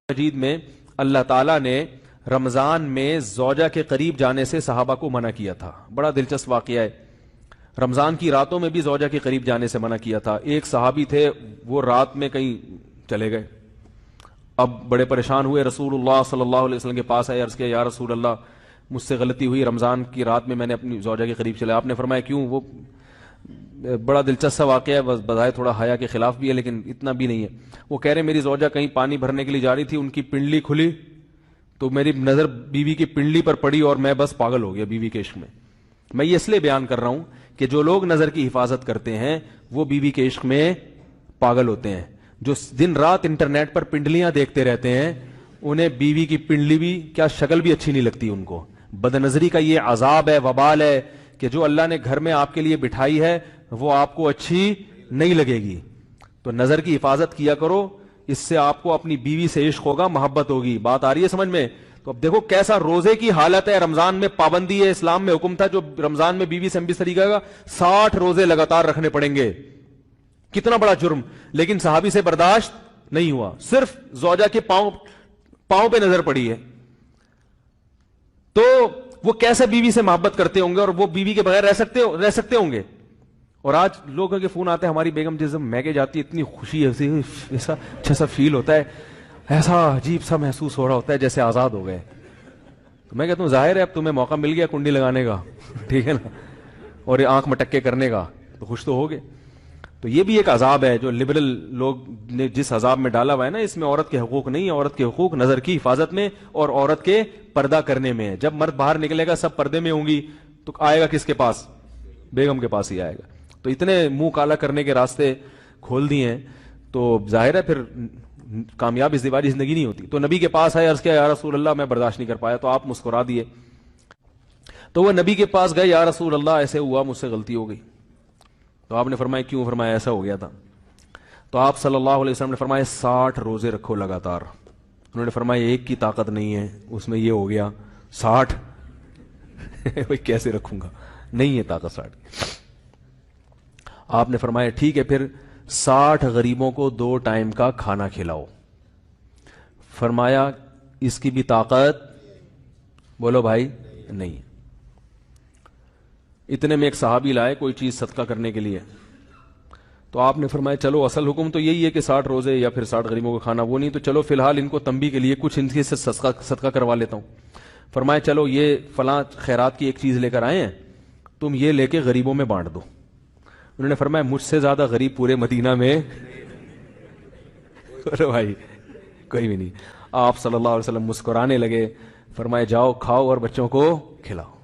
مجید میں اللہ تعالیٰ نے رمضان میں زوجہ کے قریب جانے سے صحابہ کو منع کیا تھا. بڑا دلچسپ واقعہ ہے. رمضان کی راتوں میں بھی زوجہ کے قریب جانے سے منع کیا تھا. ایک صحابی تھے، وہ رات میں کہیں چلے گئے. اب بڑے پریشان ہوئے، رسول اللہ صلی اللہ علیہ وسلم کے پاس آئے، عرض کیا یا رسول اللہ مجھ سے غلطی ہوئی، رمضان کی رات میں نے اپنی زوجہ کے قریب چلا. آپ نے فرمایا کیوں؟ وہ بڑا دلچسپ واقعہ ہے، بظاہر تھوڑا حیا کے خلاف بھی ہے لیکن اتنا بھی نہیں ہے. وہ کہہ رہے میری زوجہ کہیں پانی بھرنے کے لیے جا رہی تھی، ان کی پنڈلی کھلی تو میری نظر بیوی کی پنڈلی پر پڑی اور میں بس پاگل ہو گیا بیوی کے عشق میں. میں یہ اس لیے بیان کر رہا ہوں کہ جو لوگ نظر کی حفاظت کرتے ہیں وہ بیوی کے عشق میں پاگل ہوتے ہیں. جو دن رات انٹرنیٹ پر پنڈلیاں دیکھتے رہتے ہیں انہیں بیوی کی پنڈلی بھی کیا شکل بھی اچھی نہیں لگتی. ان کو بد نظری کا یہ عذاب ہے، وبال ہے کہ جو اللہ نے گھر میں آپ کے لیے بٹھائی ہے وہ آپ کو اچھی نہیں لگے گی. تو نظر کی حفاظت کیا کرو، اس سے آپ کو اپنی بیوی سے عشق ہوگا، محبت ہوگی. بات آ رہی ہے سمجھ میں؟ تو اب دیکھو کیسا روزے کی حالت ہے. رمضان میں پابندی ہے، اسلام میں حکم تھا جو رمضان میں بیوی سے بستری کرے گا 60 روزے لگاتار رکھنے پڑیں گے. کتنا بڑا جرم، لیکن صحابی سے برداشت نہیں ہوا. صرف زوجہ کے پاؤں پہ نظر پڑی ہے تو وہ کیسے بیوی سے محبت کرتے ہوں گے اور وہ بیوی کے بغیر رہ سکتے ہوں گے. اور آج لوگوں کے فون آتے ہیں، ہماری بیگم جس دن میکے جاتی ہے اتنی خوشی ہے، ایسا اچھا سا فیل ہوتا ہے، ایسا عجیب سا محسوس ہو رہا ہوتا ہے جیسے آزاد ہو گئے. تو میں کہتا ہوں ظاہر ہے اب تمہیں موقع مل گیا کنڈی لگانے کا، ٹھیک ہے نا، اور آنکھ مٹکے کرنے کا، تو خوش تو ہوگے. تو یہ بھی ایک عذاب ہے جو لبرل لوگ نے جس عذاب میں ڈالا ہوا ہے نا، اس میں عورت کے حقوق نہیں ہے. عورت کے حقوق نظر کی حفاظت میں اور عورت کے پردہ کرنے میں ہے. جب مرد باہر نکلے گا سب پردے میں ہوں گی تو آئے گا کس کے پاس؟ بیگم کے پاس ہی آئے گا. تو اتنے منہ کالا کرنے کے راستے کھول دیے ہیں تو ظاہر ہے پھر کامیاب ازدواجی زندگی نہیں ہوتی. تو نبی کے پاس آئے، عرض کیا یا رسول اللہ میں برداشت نہیں کر پایا. تو آپ مسکرا دیے. تو وہ نبی کے پاس گئے، یا رسول اللہ ایسے ہوا، مجھ سے غلطی ہو گئی. تو آپ نے فرمایا کیوں؟ فرمایا ایسا ہو گیا تھا. تو آپ صلی اللہ علیہ وسلم نے فرمایا 60 روزے رکھو لگاتار. انہوں نے فرمایا ایک کی طاقت نہیں ہے، اس میں یہ ہو گیا 60 بھائی کیسے رکھوں گا، نہیں ہے طاقت 60. آپ نے فرمایا ٹھیک ہے پھر 60 غریبوں کو 2 ٹائم کا کھانا کھلاؤ. فرمایا اس کی بھی طاقت بولو بھائی نہیں. اتنے میں ایک صحابی لائے کوئی چیز صدقہ کرنے کے لیے. تو آپ نے فرمایا چلو اصل حکم تو یہی ہے کہ 60 روزے یا پھر 60 غریبوں کو کھانا، وہ نہیں تو چلو فی الحال ان کو تنبیہ کے لیے کچھ ان کے سے صدقہ کروا لیتا ہوں. فرمایا چلو یہ فلاں خیرات کی ایک چیز لے کر آئے ہیں، تم یہ لے کے غریبوں میں بانٹ دو. انہوں نے فرمایا مجھ سے زیادہ غریب پورے مدینہ میں بھائی کوئی بھی نہیں. آپ صلی اللہ علیہ وسلم مسکرانے لگے، فرمایا جاؤ کھاؤ اور بچوں کو کھلاؤ.